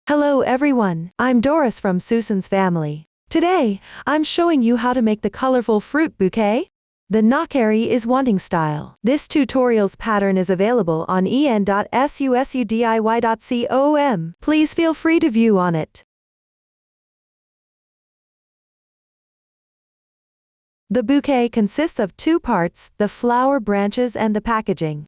Hello everyone, I'm Doris from Susan's family. Today, I'm showing you how to make the colorful fruit bouquet. The knoccherry is wanting style. This tutorial's pattern is available on en.susudiy.com. Please feel free to view on it. The bouquet consists of two parts, the flower branches and the packaging.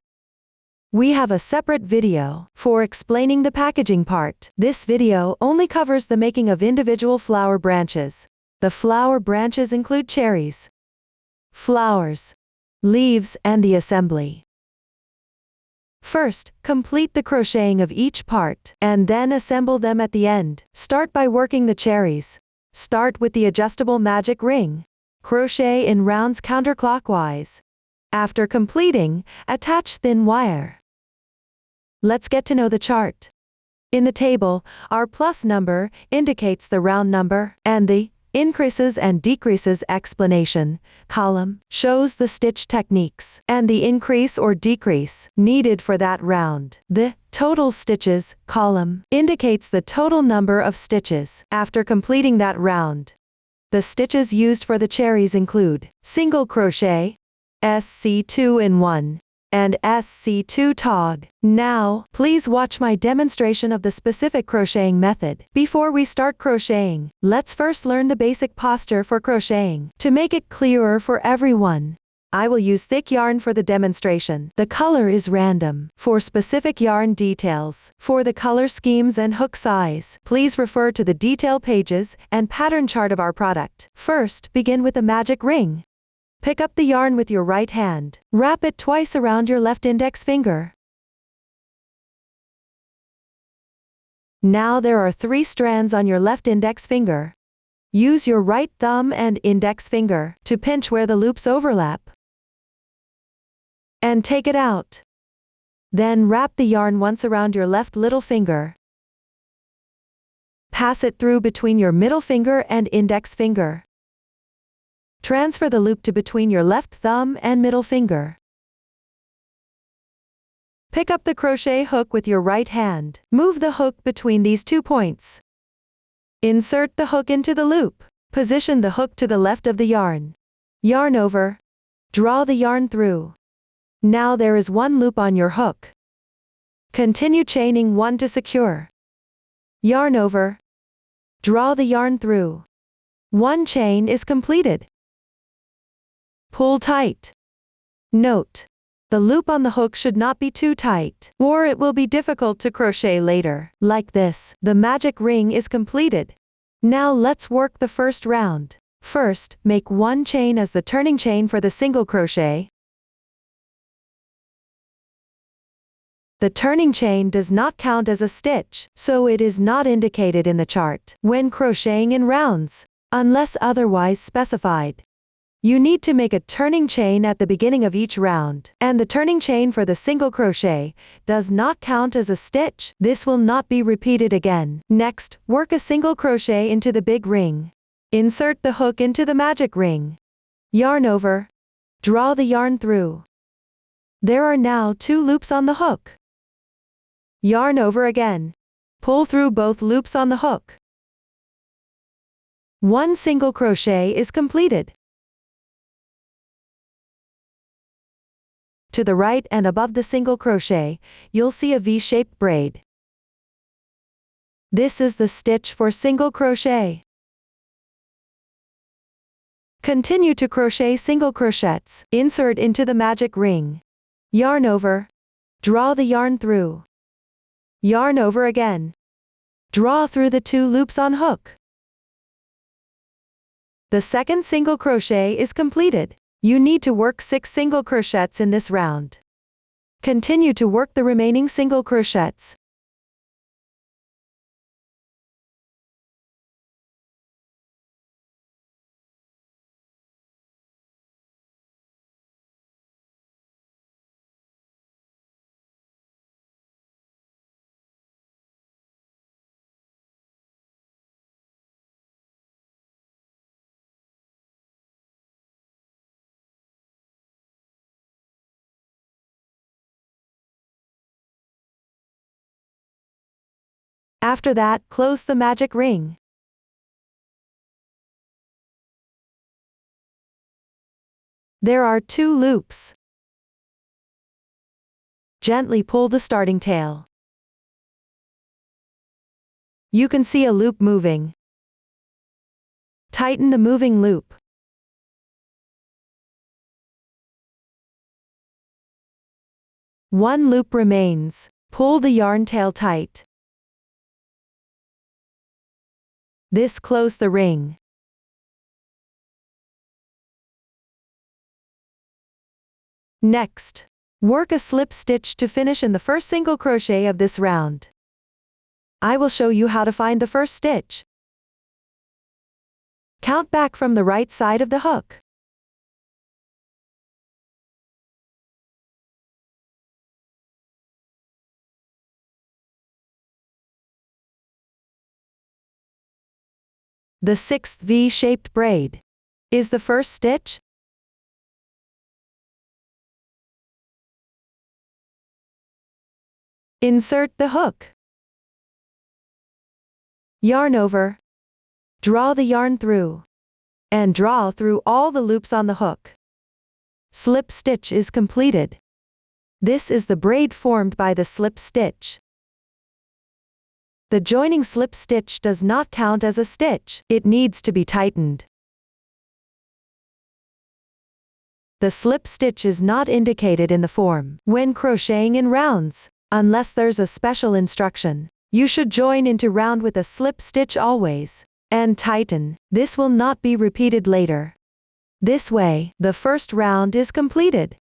We have a separate video for explaining the packaging part. This video only covers the making of individual flower branches. The flower branches include cherries, flowers, leaves, and the assembly. First, complete the crocheting of each part, and then assemble them at the end. Start by working the cherries. Start with the adjustable magic ring. Crochet in rounds counterclockwise. After completing, attach thin wire. Let's get to know the chart. In the table, our plus number indicates the round number, and the increases and decreases explanation column shows the stitch techniques and the increase or decrease needed for that round. The total stitches column indicates the total number of stitches after completing that round. The stitches used for the cherries include single crochet, SC2-in-1, and SC2 tog. Now, please watch my demonstration of the specific crocheting method. Before we start crocheting, let's first learn the basic posture for crocheting. To make it clearer for everyone, I will use thick yarn for the demonstration. The color is random. For specific yarn details, for the color schemes and hook size, please refer to the detail pages and pattern chart of our product. First, begin with the magic ring. Pick up the yarn with your right hand. Wrap it twice around your left index finger. Now there are 3 strands on your left index finger. Use your right thumb and index finger to pinch where the loops overlap. And take it out. Then wrap the yarn once around your left little finger. Pass it through between your middle finger and index finger. Transfer the loop to between your left thumb and middle finger. Pick up the crochet hook with your right hand. Move the hook between these 2 points. Insert the hook into the loop. Position the hook to the left of the yarn. Yarn over. Draw the yarn through. Now there is 1 loop on your hook. Continue chaining 1 to secure. Yarn over. Draw the yarn through. 1 chain is completed. Pull tight. Note: the loop on the hook should not be too tight, or it will be difficult to crochet later. Like this, the magic ring is completed. Now let's work the first round. First, make 1 chain as the turning chain for the single crochet. The turning chain does not count as a stitch, so it is not indicated in the chart when crocheting in rounds, unless otherwise specified. You need to make a turning chain at the beginning of each round, and the turning chain for the single crochet does not count as a stitch. This will not be repeated again. Next, work a single crochet into the big ring. Insert the hook into the magic ring. Yarn over. Draw the yarn through. There are now 2 loops on the hook. Yarn over again. Pull through both loops on the hook. 1 single crochet is completed. To the right and above the single crochet, you'll see a V-shaped braid. This is the stitch for single crochet. Continue to crochet single crochets. Insert into the magic ring. Yarn over. Draw the yarn through. Yarn over again. Draw through the 2 loops on hook. The second single crochet is completed. You need to work 6 single crochets in this round. Continue to work the remaining single crochets. After that, close the magic ring. There are 2 loops. Gently pull the starting tail. You can see a loop moving. Tighten the moving loop. One loop remains. Pull the yarn tail tight. This close the ring. Next, work a slip stitch to finish in the first single crochet of this round. I will show you how to find the first stitch. Count back from the right side of the hook. The 6th V-shaped braid is the first stitch. Insert the hook. Yarn over. Draw the yarn through. And draw through all the loops on the hook. Slip stitch is completed. This is the braid formed by the slip stitch. The joining slip stitch does not count as a stitch. It needs to be tightened. The slip stitch is not indicated in the form when crocheting in rounds, unless there's a special instruction. You should join into round with a slip stitch always, and tighten. This will not be repeated later. This way, the first round is completed.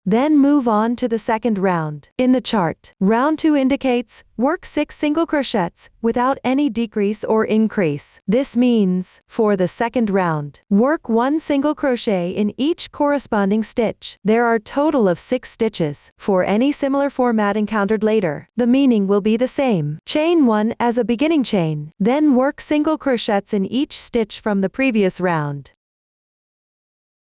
Then move on to the second round. In the chart, round 2 indicates, work 6 single crochets, without any decrease or increase. This means, for the second round, work 1 single crochet in each corresponding stitch. There are total of 6 stitches. For any similar format encountered later, the meaning will be the same. Chain 1 as a beginning chain, then work single crochets in each stitch from the previous round.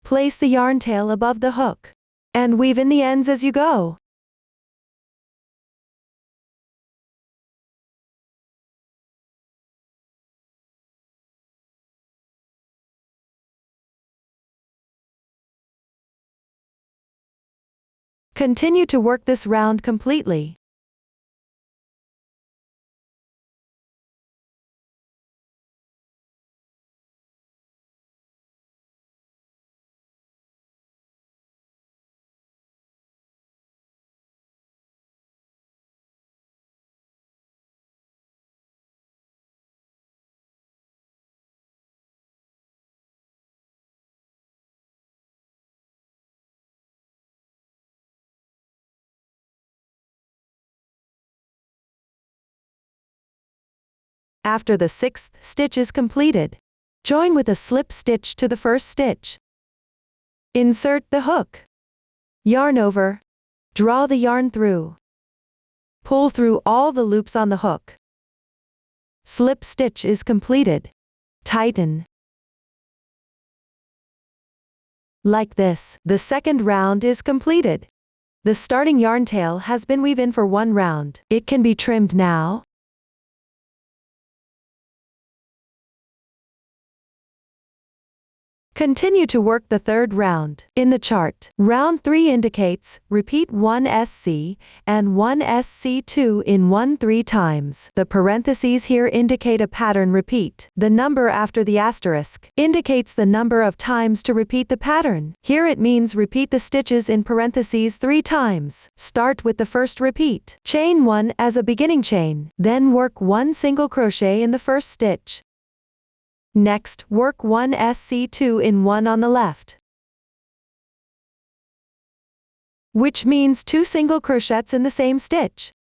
Place the yarn tail above the hook. And weave in the ends as you go. Continue to work this round completely. After the 6th stitch is completed, join with a slip stitch to the first stitch. Insert the hook. Yarn over. Draw the yarn through. Pull through all the loops on the hook. Slip stitch is completed. Tighten. Like this, the second round is completed. The starting yarn tail has been weaved in for 1 round. It can be trimmed now. Continue to work the third round. In the chart, round 3 indicates, repeat 1 SC and 1 SC2 in 1 3 times. The parentheses here indicate a pattern repeat. The number after the asterisk indicates the number of times to repeat the pattern. Here it means repeat the stitches in parentheses 3 times. Start with the first repeat. Chain 1 as a beginning chain, then work 1 single crochet in the first stitch. Next, work 1 SC2 in 1 on the left, which means 2 single crochets in the same stitch.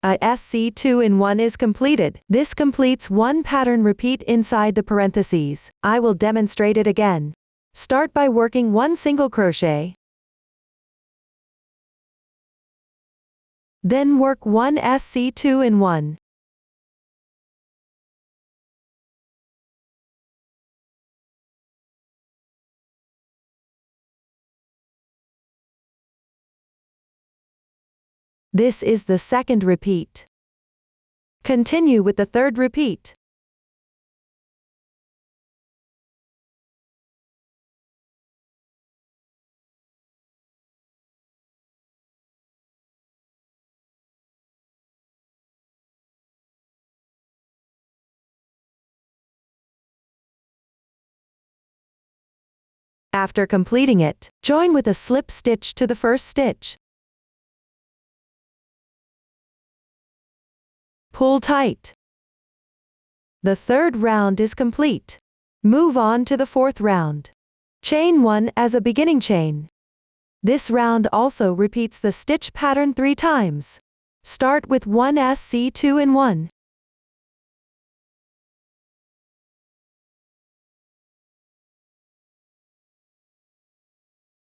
A SC2 in 1 is completed. This completes 1 pattern repeat inside the parentheses. I will demonstrate it again. Start by working 1 single crochet. Then work 1 SC2 in 1. This is the second repeat. Continue with the third repeat. After completing it, join with a slip stitch to the first stitch. Pull tight. The third round is complete. Move on to the fourth round. Chain 1 as a beginning chain. This round also repeats the stitch pattern 3 times. Start with 1 SC2 in 1.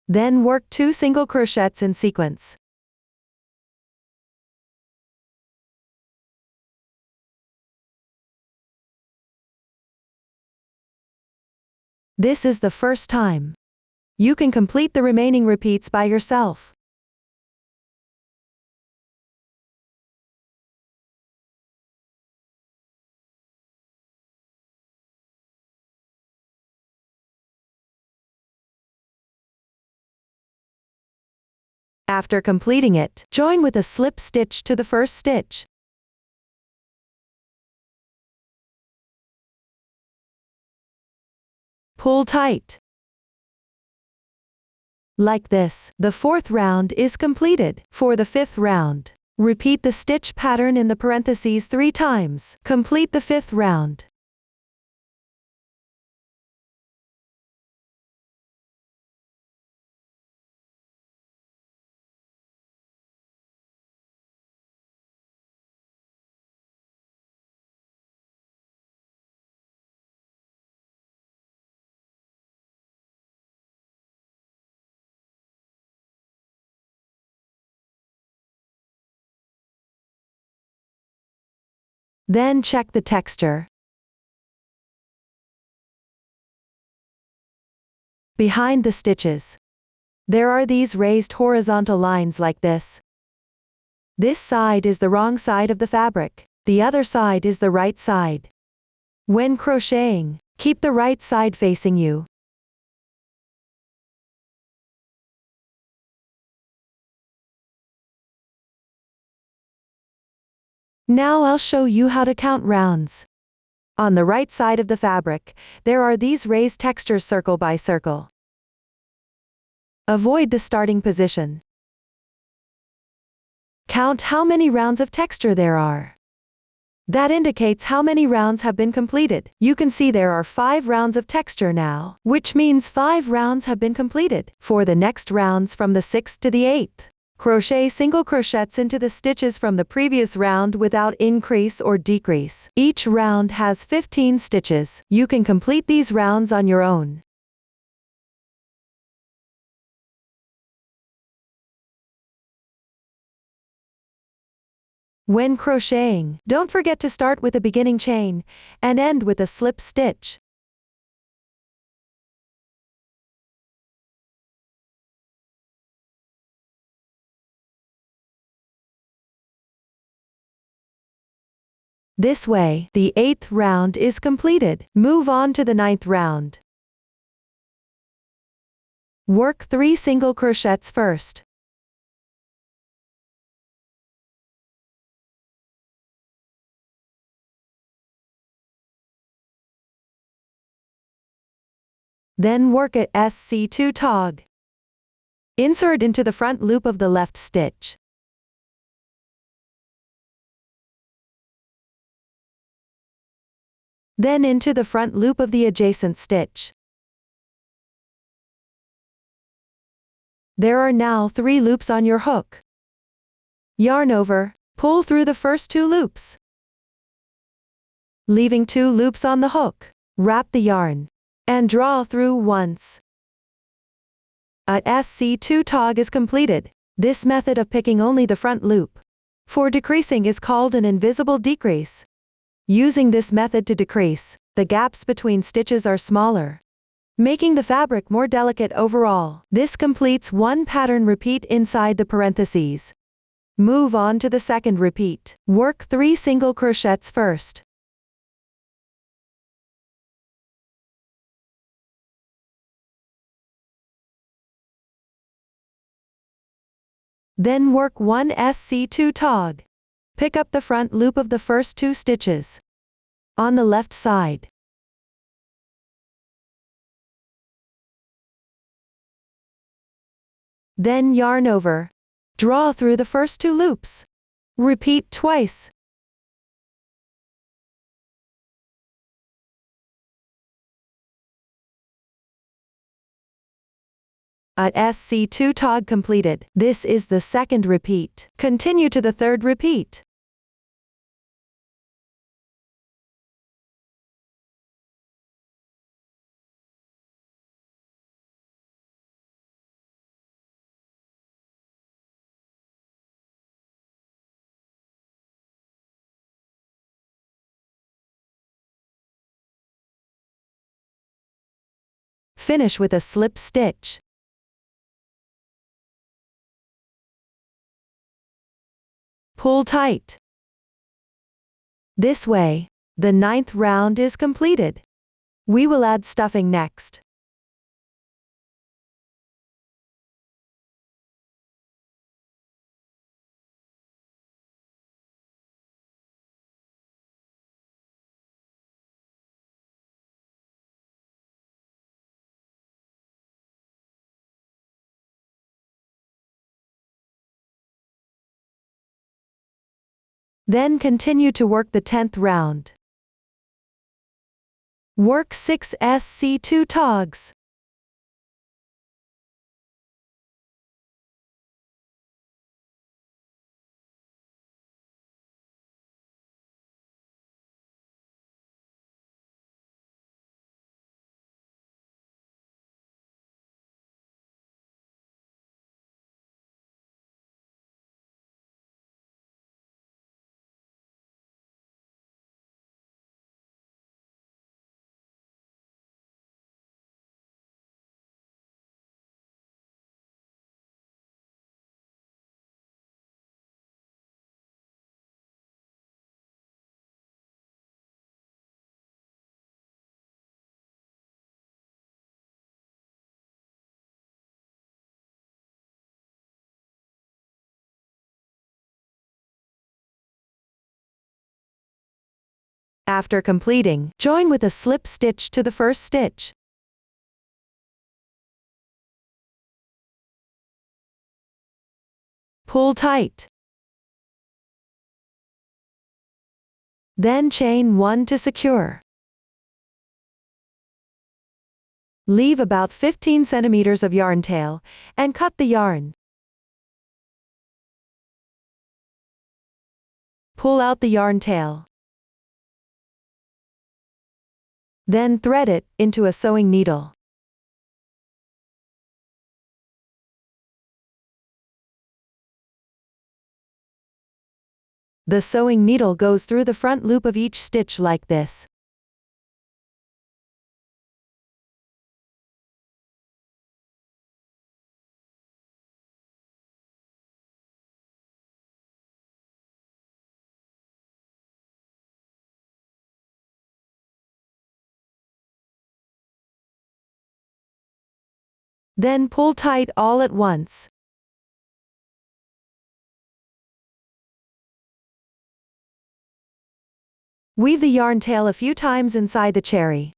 Then work 2 single crochets in sequence. This is the first time. You can complete the remaining repeats by yourself. After completing it, join with a slip stitch to the first stitch. Pull tight. Like this, the fourth round is completed. For the fifth round, repeat the stitch pattern in the parentheses 3 times. Complete the fifth round. Then check the texture. Behind the stitches, there are these raised horizontal lines like this. This side is the wrong side of the fabric. The other side is the right side. When crocheting, keep the right side facing you. Now I'll show you how to count rounds. On the right side of the fabric, there are these raised textures circle by circle. Avoid the starting position. Count how many rounds of texture there are. That indicates how many rounds have been completed. You can see there are 5 rounds of texture now, which means 5 rounds have been completed. For the next rounds from the 6th to the 8th, crochet single crochets into the stitches from the previous round without increase or decrease. Each round has 15 stitches. You can complete these rounds on your own. When crocheting, don't forget to start with a beginning chain and end with a slip stitch. This way, the 8th round is completed. Move on to the 9th round. Work 3 single crochets first. Then work a SC2 tog. Insert into the front loop of the left stitch. Then into the front loop of the adjacent stitch. There are now 3 loops on your hook. Yarn over, pull through the first 2 loops. Leaving 2 loops on the hook, wrap the yarn, and draw through once. A SC2 tog is completed. This method of picking only the front loop for decreasing is called an invisible decrease. Using this method to decrease, the gaps between stitches are smaller, making the fabric more delicate overall. This completes one pattern repeat inside the parentheses. Move on to the second repeat. Work 3 single crochets first. Then work 1 SC2 tog. Pick up the front loop of the first 2 stitches on the left side. Then yarn over. Draw through the first 2 loops. Repeat twice. At SC2 tog completed. This is the second repeat. Continue to the third repeat. Finish with a slip stitch. Pull tight. This way, the 9th round is completed. We will add stuffing next. Then continue to work the 10th round. Work 6 SC2 togs. After completing, join with a slip stitch to the first stitch. Pull tight. Then chain 1 to secure. Leave about 15 centimeters of yarn tail, and cut the yarn. Pull out the yarn tail. Then thread it into a sewing needle. The sewing needle goes through the front loop of each stitch like this. Then pull tight all at once. Weave the yarn tail a few times inside the cherry.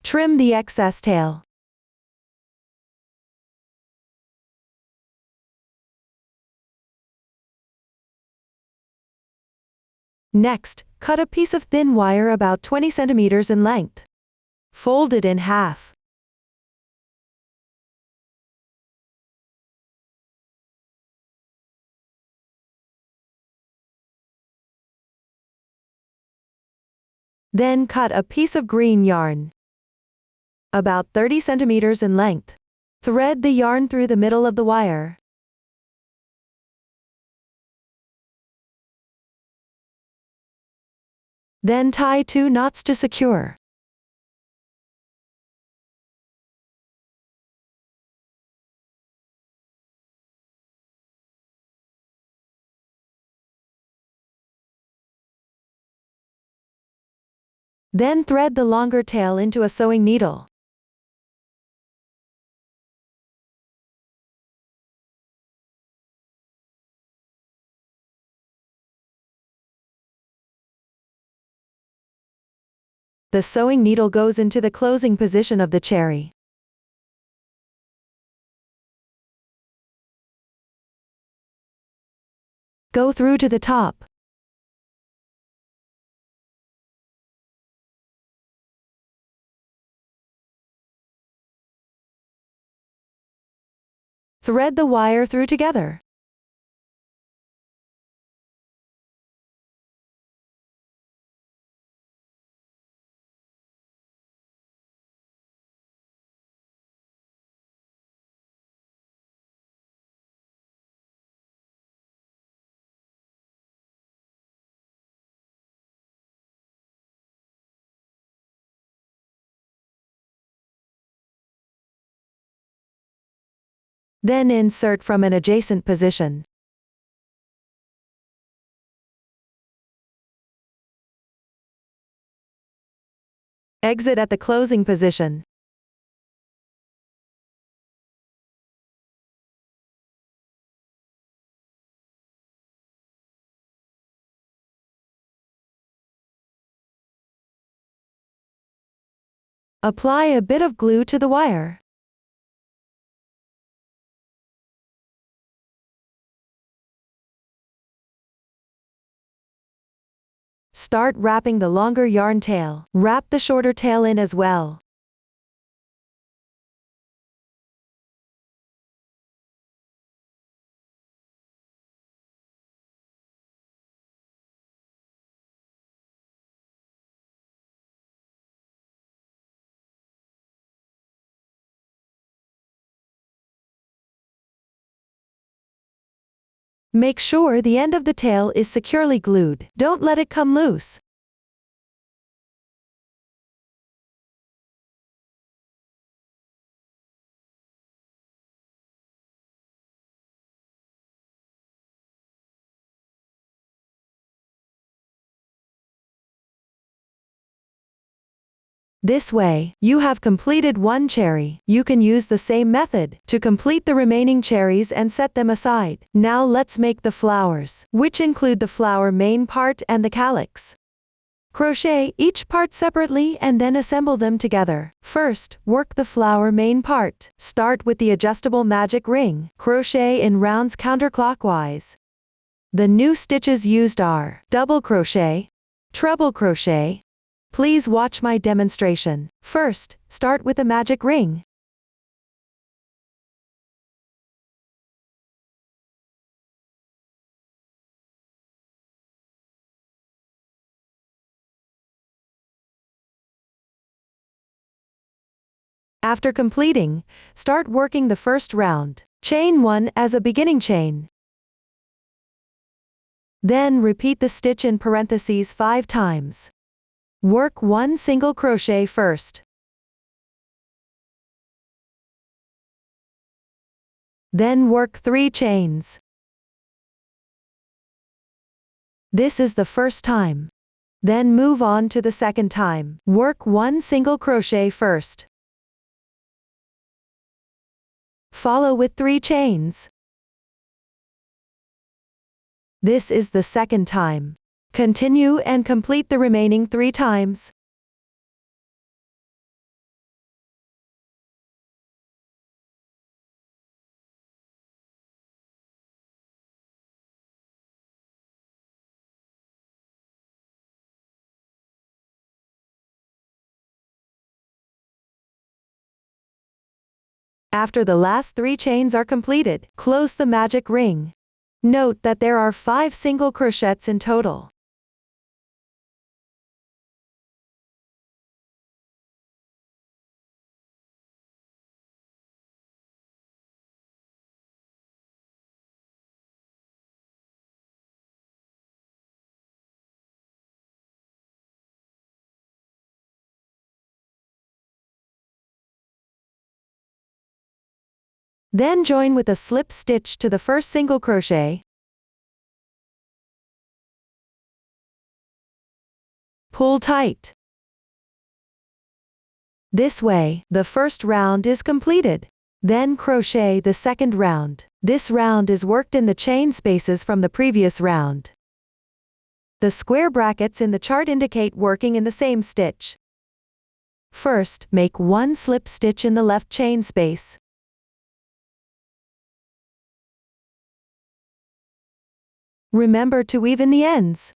Trim the excess tail. Next, cut a piece of thin wire about 20 centimeters in length. Fold it in half. Then cut a piece of green yarn, about 30 centimeters in length. Thread the yarn through the middle of the wire. Then tie 2 knots to secure. Then thread the longer tail into a sewing needle. The sewing needle goes into the closing position of the cherry. Go through to the top. Thread the wire through together. Then insert from an adjacent position. Exit at the closing position. Apply a bit of glue to the wire. Start wrapping the longer yarn tail. Wrap the shorter tail in as well. Make sure the end of the tail is securely glued. Don't let it come loose. This way, you have completed one cherry. You can use the same method to complete the remaining cherries and set them aside. Now let's make the flowers, which include the flower main part and the calyx. Crochet each part separately and then assemble them together. First, work the flower main part. Start with the adjustable magic ring. Crochet in rounds counterclockwise. The new stitches used are double crochet, treble crochet. Please watch my demonstration. First, start with a magic ring. After completing, start working the first round. Chain 1 as a beginning chain. Then repeat the stitch in parentheses 5 times. Work 1 single crochet first. Then work 3 chains. This is the first time. Then move on to the second time. Work 1 single crochet first. Follow with 3 chains. This is the second time. Continue and complete the remaining 3 times. After the last 3 chains are completed, close the magic ring. Note that there are 5 single crochets in total. Then join with a slip stitch to the first single crochet. Pull tight. This way, the first round is completed. Then crochet the second round. This round is worked in the chain spaces from the previous round. The square brackets in the chart indicate working in the same stitch. First, make one slip stitch in the left chain space. Remember to weave in the ends.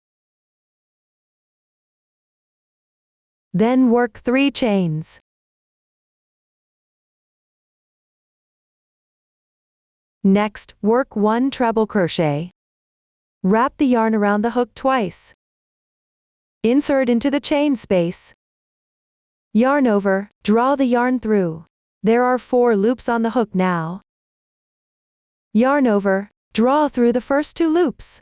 Then work 3 chains. Next, work 1 treble crochet. Wrap the yarn around the hook twice. Insert into the chain space. Yarn over, draw the yarn through. There are 4 loops on the hook now. Yarn over, draw through the first 2 loops.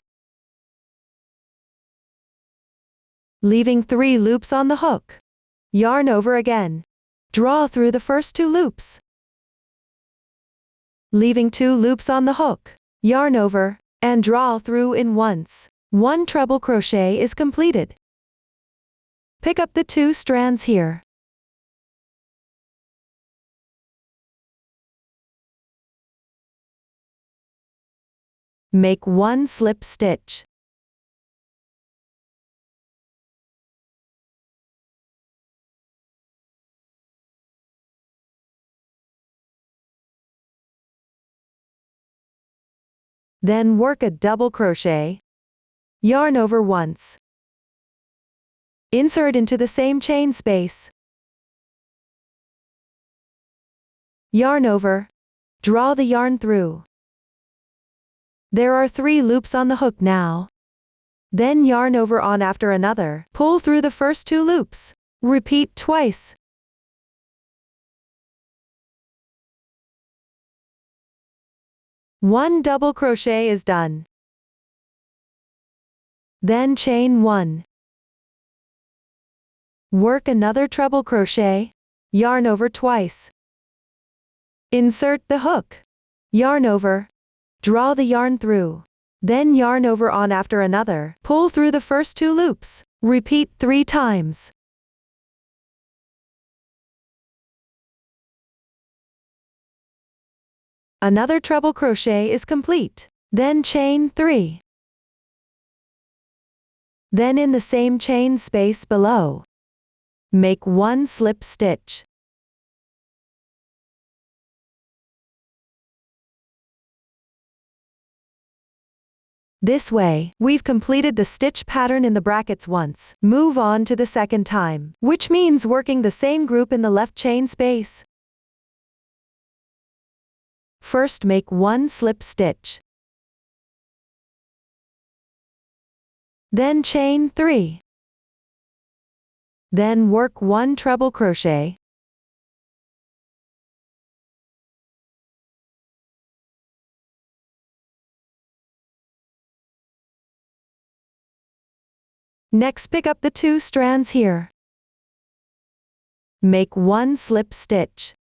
Leaving 3 loops on the hook. Yarn over again. Draw through the first 2 loops. Leaving 2 loops on the hook. Yarn over, and draw through in once. 1 treble crochet is completed. Pick up the 2 strands here. Make 1 slip stitch. Then work a double crochet. Yarn over once. Insert into the same chain space. Yarn over. Draw the yarn through. There are 3 loops on the hook now. Then yarn over on after another. Pull through the first 2 loops. Repeat twice. One double crochet is done. Then chain 1. Work another treble crochet. Yarn over twice. Insert the hook. Yarn over. Draw the yarn through. Then yarn over on after another. Pull through the first 2 loops. Repeat 3 times. Another treble crochet is complete. Then chain 3. Then in the same chain space below, make 1 slip stitch. This way, we've completed the stitch pattern in the brackets once. Move on to the second time, which means working the same group in the left chain space. First make 1 slip stitch. Then chain 3. Then work 1 treble crochet. Next pick up the 2 strands here. Make 1 slip stitch.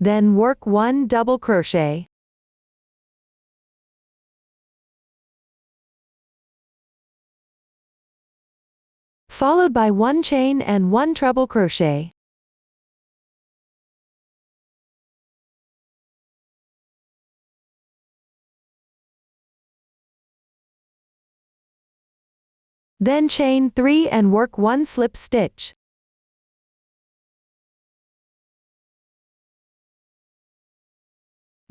Then work 1 double crochet. Followed by 1 chain and 1 treble crochet. Then chain 3 and work 1 slip stitch.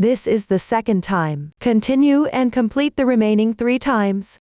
This is the second time. Continue and complete the remaining 3 times.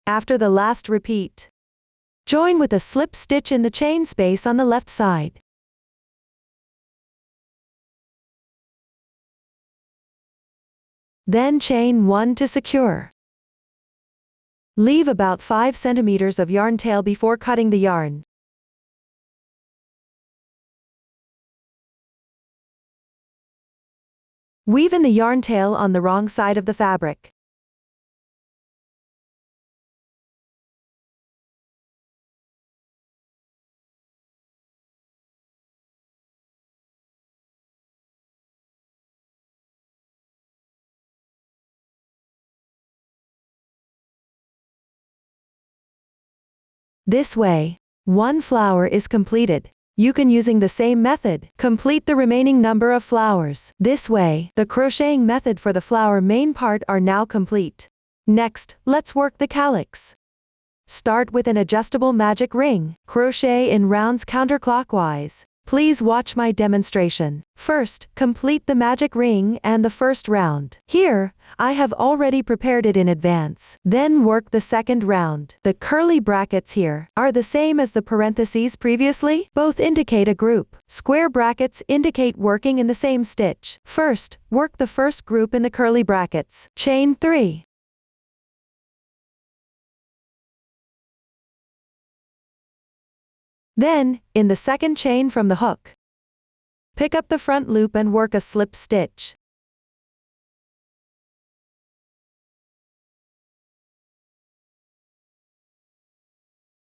After the last repeat, join with a slip stitch in the chain space on the left side. Then chain 1 to secure. Leave about 5 centimeters of yarn tail before cutting the yarn. Weave in the yarn tail on the wrong side of the fabric. This way, one flower is completed. You can using the same method, complete the remaining number of flowers. This way, the crocheting method for the flower main part are now complete. Next, let's work the calyx. Start with an adjustable magic ring. Crochet in rounds counterclockwise. Please watch my demonstration. First, complete the magic ring and the first round. Here, I have already prepared it in advance. Then work the second round. The curly brackets here are the same as the parentheses previously. Both indicate a group. Square brackets indicate working in the same stitch. First, work the first group in the curly brackets. Chain 3. Then, in the second chain from the hook, pick up the front loop and work a slip stitch.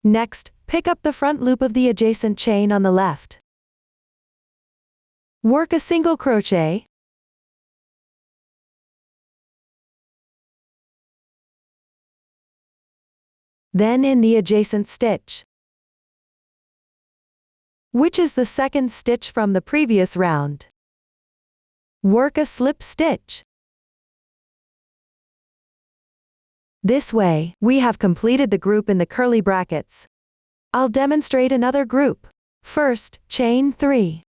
Next, pick up the front loop of the adjacent chain on the left. Work a single crochet. Then in the adjacent stitch, which is the second stitch from the previous round, work a slip stitch. This way, we have completed the group in the curly brackets. I'll demonstrate another group. First, chain 3.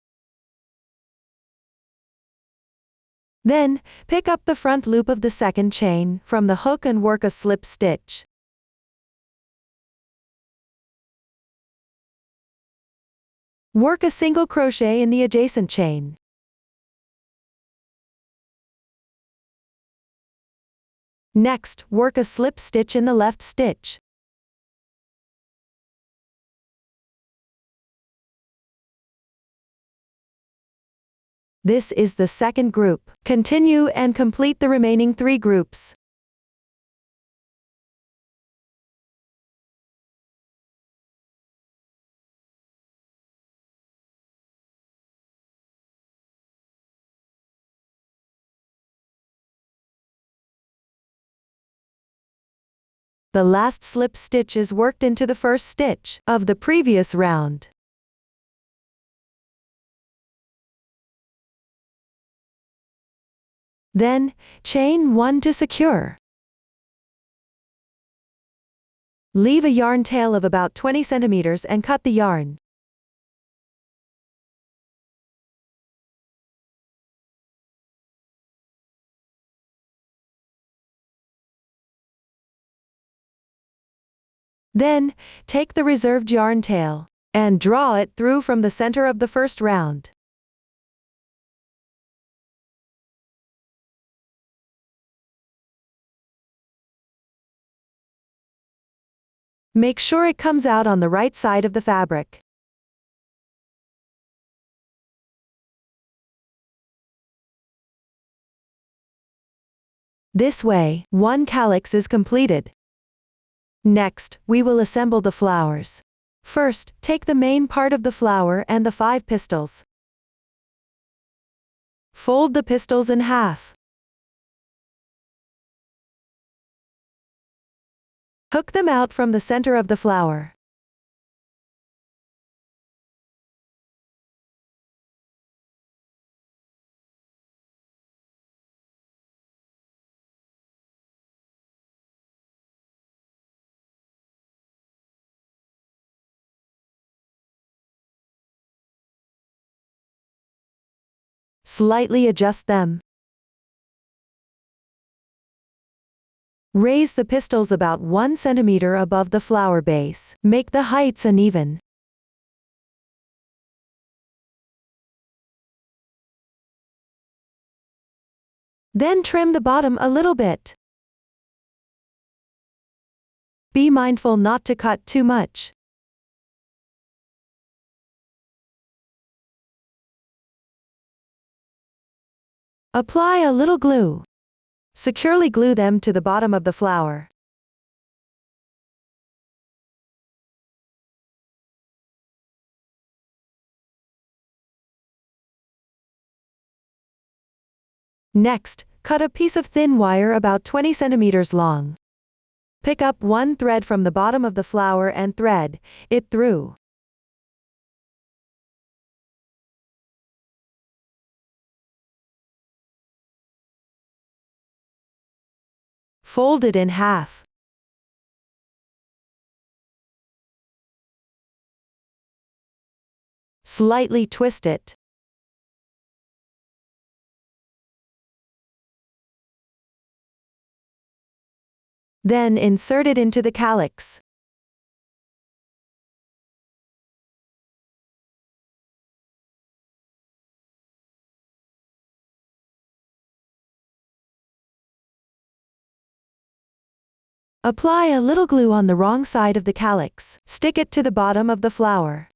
Then, pick up the front loop of the second chain from the hook and work a slip stitch. Work a single crochet in the adjacent chain. Next, work a slip stitch in the left stitch. This is the second group. Continue and complete the remaining 3 groups. The last slip stitch is worked into the first stitch of the previous round. Then, chain 1 to secure. Leave a yarn tail of about 20 centimeters and cut the yarn. Then, take the reserved yarn tail and draw it through from the center of the first round. Make sure it comes out on the right side of the fabric. This way, one calyx is completed. Next, we will assemble the flowers. First, take the main part of the flower and the 5 pistils. Fold the pistils in half. Hook them out from the center of the flower. Slightly adjust them. Raise the pistils about 1 centimeter above the flower base. Make the heights uneven. Then trim the bottom a little bit. Be mindful not to cut too much. Apply a little glue. Securely glue them to the bottom of the flower. Next, cut a piece of thin wire about 20 centimeters long. Pick up one thread from the bottom of the flower and thread it through. Fold it in half. Slightly twist it. Then insert it into the calyx. Apply a little glue on the wrong side of the calyx. Stick it to the bottom of the flower.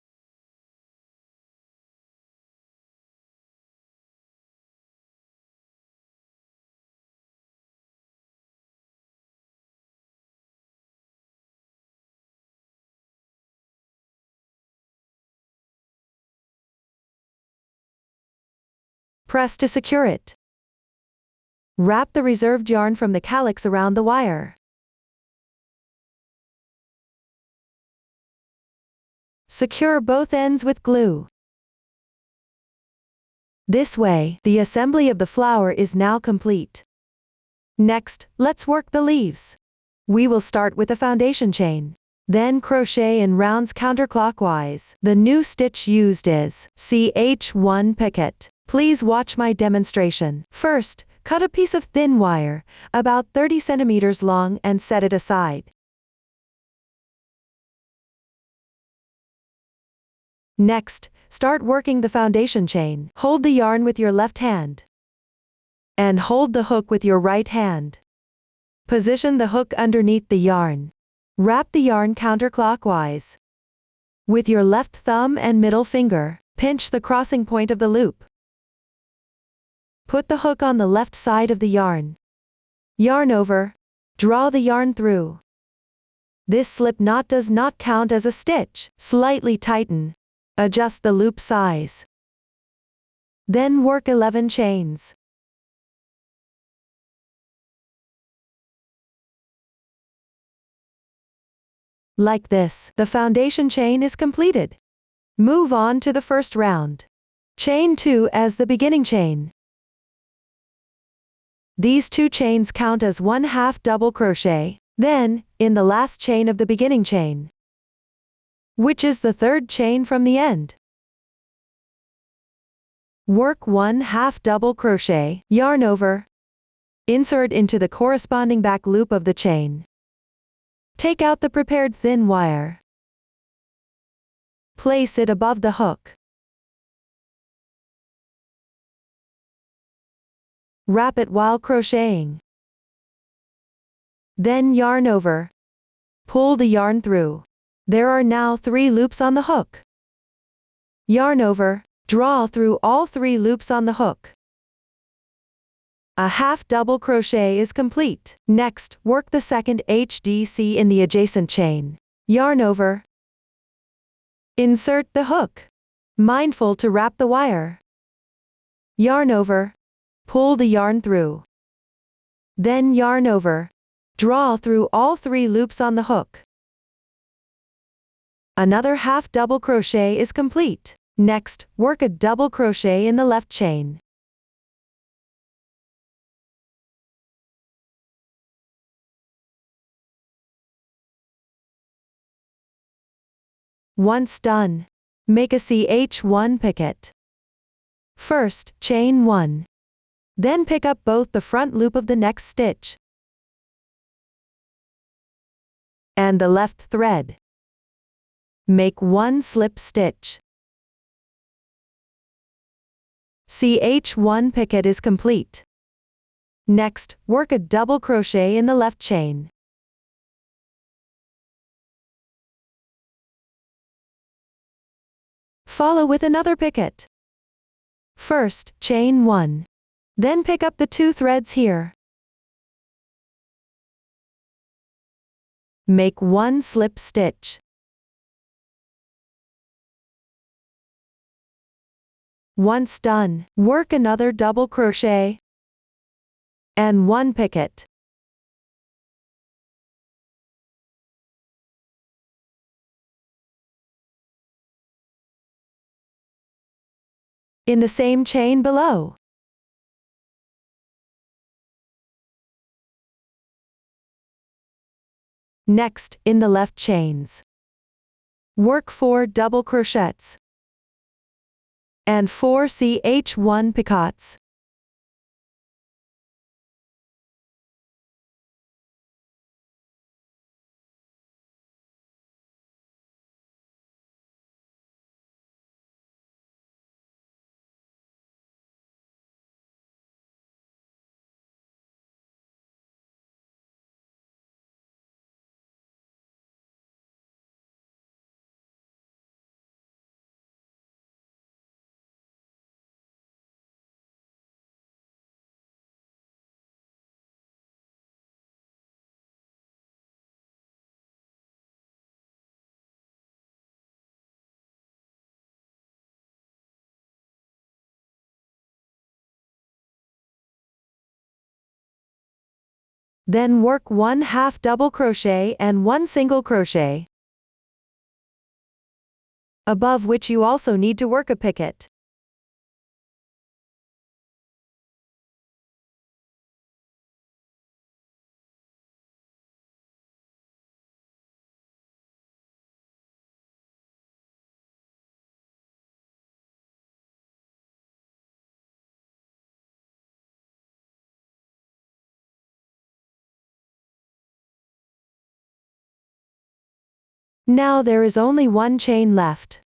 Press to secure it. Wrap the reserved yarn from the calyx around the wire. Secure both ends with glue. This way, the assembly of the flower is now complete. Next, let's work the leaves. We will start with the foundation chain. Then crochet in rounds counterclockwise. The new stitch used is CH1 picket. Please watch my demonstration. First, cut a piece of thin wire, about 30 centimeters long, and set it aside. Next, start working the foundation chain. Hold the yarn with your left hand. And hold the hook with your right hand. Position the hook underneath the yarn. Wrap the yarn counterclockwise. With your left thumb and middle finger, pinch the crossing point of the loop. Put the hook on the left side of the yarn. Yarn over. Draw the yarn through. This slip knot does not count as a stitch. Slightly tighten. Adjust the loop size. Then work 11 chains. Like this, the foundation chain is completed. Move on to the first round. Chain 2 as the beginning chain. These 2 chains count as 1/2 double crochet. Then, in the last chain of the beginning chain, which is the third chain from the end, work 1/2 double crochet, yarn over, insert into the corresponding back loop of the chain. Take out the prepared thin wire. Place it above the hook. Wrap it while crocheting. Then yarn over. Pull the yarn through. There are now 3 loops on the hook. Yarn over. Draw through all 3 loops on the hook. A half double crochet is complete. Next, work the second HDC in the adjacent chain. Yarn over. Insert the hook. Mindful to wrap the wire. Yarn over. Pull the yarn through. Then yarn over. Draw through all 3 loops on the hook. Another half double crochet is complete. Next, work a double crochet in the left chain. Once done, make a CH1 picket. First, chain 1. Then pick up both the front loop of the next stitch. and the left thread. Make 1 slip stitch. Ch1 picket is complete. Next, work a double crochet in the left chain. Follow with another picket. First, chain 1. Then pick up the 2 threads here. Make 1 slip stitch. Once done, work another double crochet and 1 picket. In the same chain below. Next, in the left chains, work 4 double crochets and 4 ch1 picots. Then work 1 half double crochet and 1 single crochet, above which you also need to work a picket. Now there is only 1 chain left.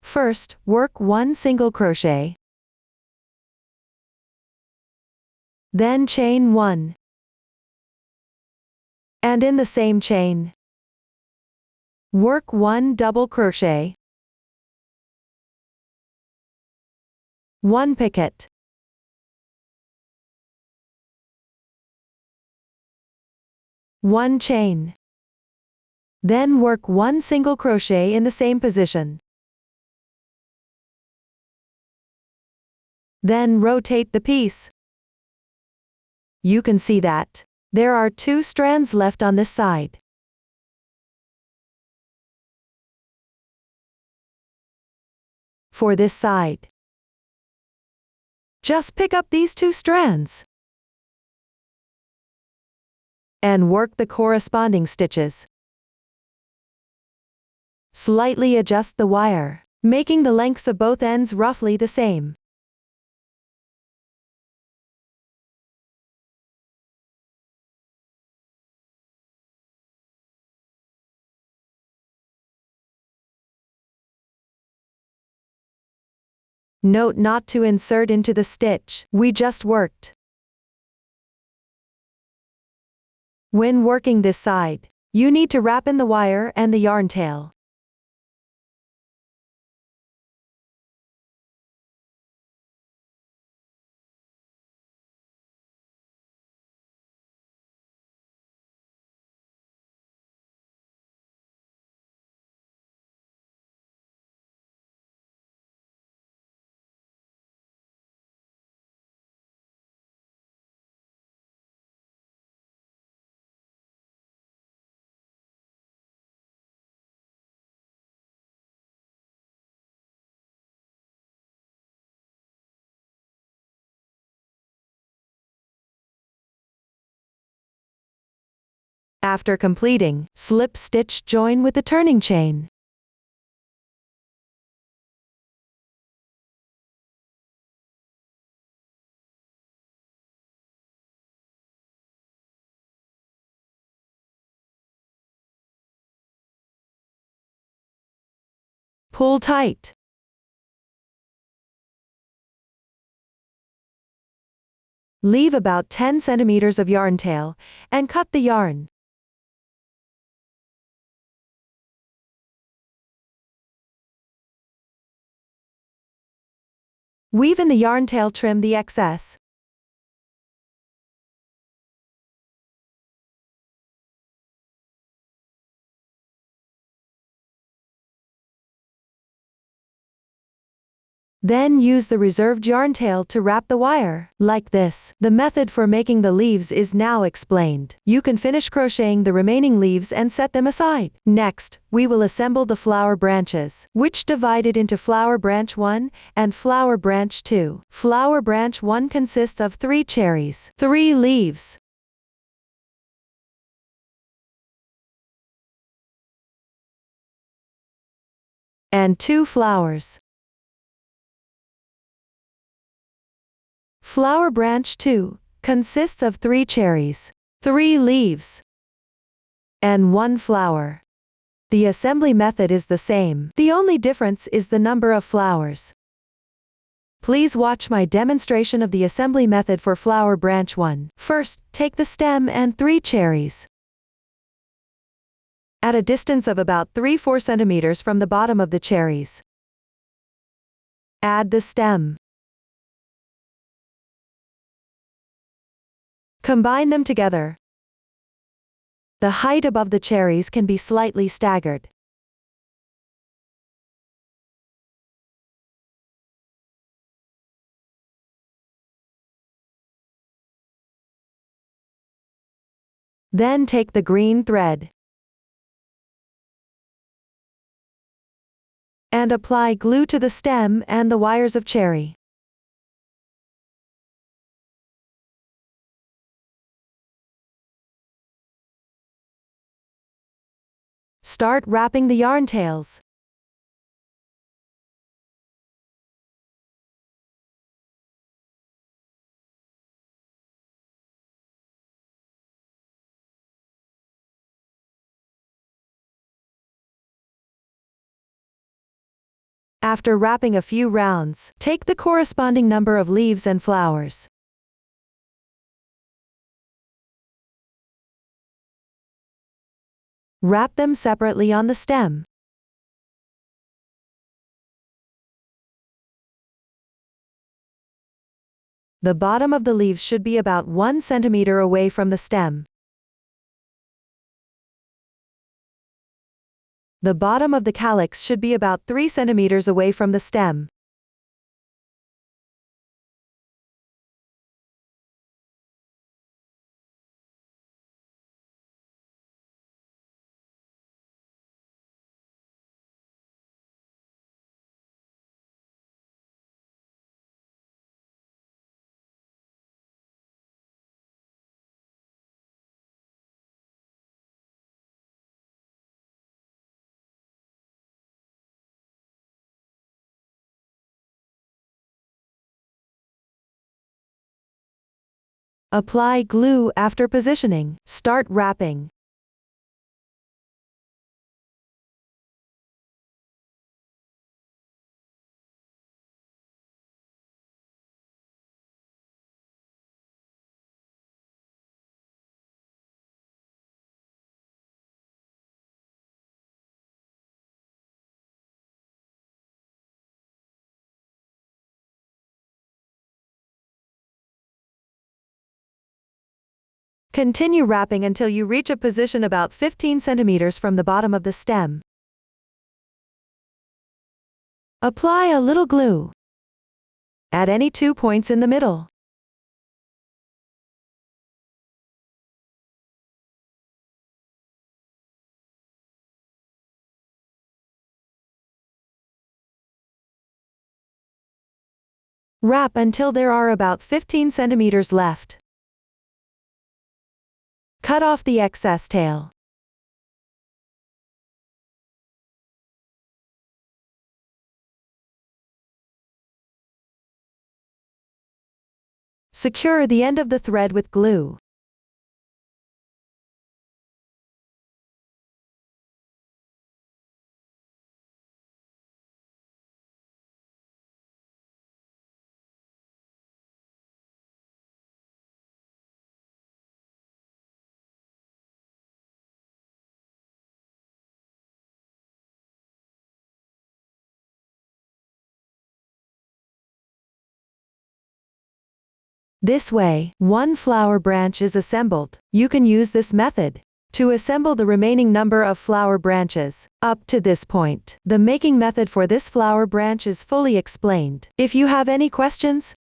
First, work 1 single crochet. Then chain 1. And in the same chain, work 1 double crochet, 1 picket, 1 chain. Then work 1 single crochet in the same position. Then rotate the piece. You can see that there are 2 strands left on this side. For this side, just pick up these 2 strands and work the corresponding stitches. Slightly adjust the wire, making the lengths of both ends roughly the same. Note not to insert into the stitch we just worked. When working this side, you need to wrap in the wire and the yarn tail. After completing, slip stitch join with the turning chain. Pull tight. Leave about 10 centimeters of yarn tail, and cut the yarn. Weave in the yarn tail, trim the excess. Then use the reserved yarn tail to wrap the wire, like this. The method for making the leaves is now explained. You can finish crocheting the remaining leaves and set them aside. Next, we will assemble the flower branches, which divided into flower branch 1 and flower branch 2. Flower branch 1 consists of 3 cherries, 3 leaves, and 2 flowers. Flower branch 2 consists of 3 cherries, 3 leaves, and 1 flower. The assembly method is the same. The only difference is the number of flowers. Please watch my demonstration of the assembly method for flower branch 1. First, take the stem and 3 cherries. At a distance of about 3-4 centimeters from the bottom of the cherries, add the stem. Combine them together. The height above the cherries can be slightly staggered. Then take the green thread and apply glue to the stem and the wires of cherry. Start wrapping the yarn tails. After wrapping a few rounds, take the corresponding number of leaves and flowers. Wrap them separately on the stem. The bottom of the leaves should be about 1 centimeter away from the stem. The bottom of the calyx should be about 3 centimeters away from the stem. Apply glue after positioning. Start wrapping. Continue wrapping until you reach a position about 15 centimeters from the bottom of the stem. Apply a little glue at any 2 points in the middle. Wrap until there are about 15 centimeters left. Cut off the excess tail. Secure the end of the thread with glue. This way, one flower branch is assembled. You can use this method to assemble the remaining number of flower branches. Up to this point, the making method for this flower branch is fully explained. If you have any questions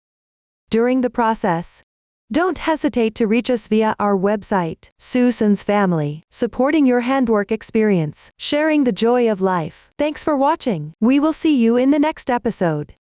during the process, don't hesitate to reach us via our website. Susan's Family, supporting your handwork experience, sharing the joy of life. Thanks for watching. We will see you in the next episode.